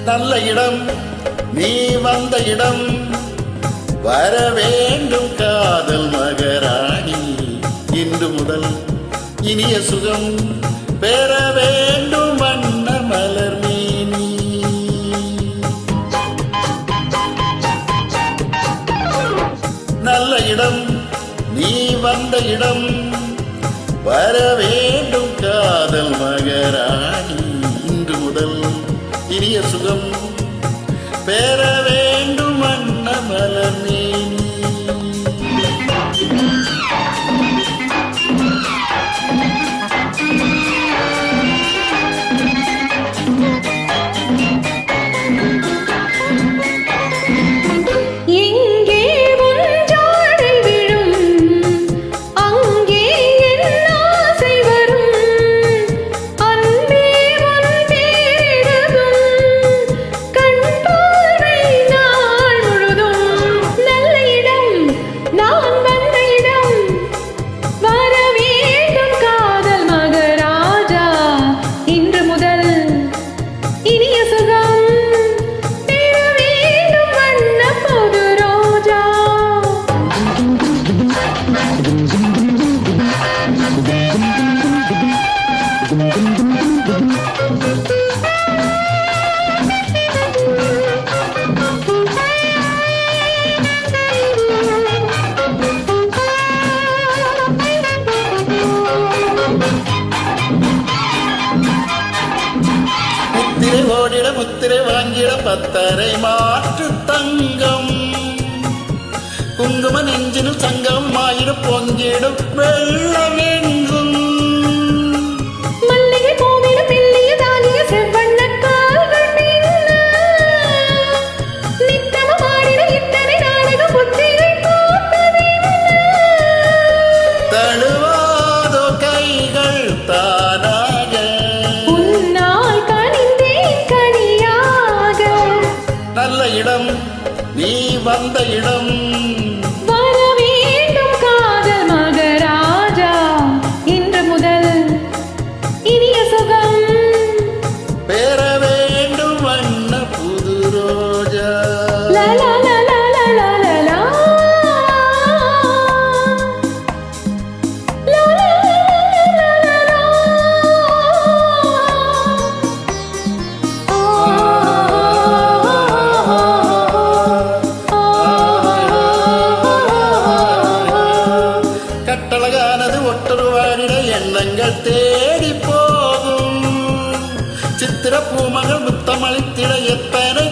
நல்ல இடம் நீ வந்த இடம், வர வேண்டும் காதல் மகராணி. இன்று முதல் இனிய சுகம் பெற வேண்டும் வண்ண மலர் மேனி. நல்ல இடம் நீ வந்த இடம், வர வேண்டும் காதல் மகராணி. இன்று முதல் இனிய சுகம் பெற வேண்டும் வண்ண மலர் மேனி. ஓடிட முத்திரை வாங்கிட பத்தரை மாற்று தங்கம், குங்கும நெஞ்சினும் சங்கம் ஆயிட பொங்கிடும் வெள்ளமெங்கும். மல்லிகை பூவிட மெல்லிய தானிய செவ்வண்ண கால்கள் நித்தமும் ஆடிட இத்தனை நாடகம் புத்திரை தழுவாதோ கைகள் தானாக, நல்ல இடம் நீ வந்த இடம், வர வேண்டும் காதல் மகராஜா. இன்று முதல் இனிய சுகம் பெற வேண்டும் வண்ண புது ரோஜா. கட்டழகானது ஒட்டொரு வாடிட எண்ணங்கள் தேடி போகும், சித்திர பூமகள் முத்தமளித்திட எத்தனை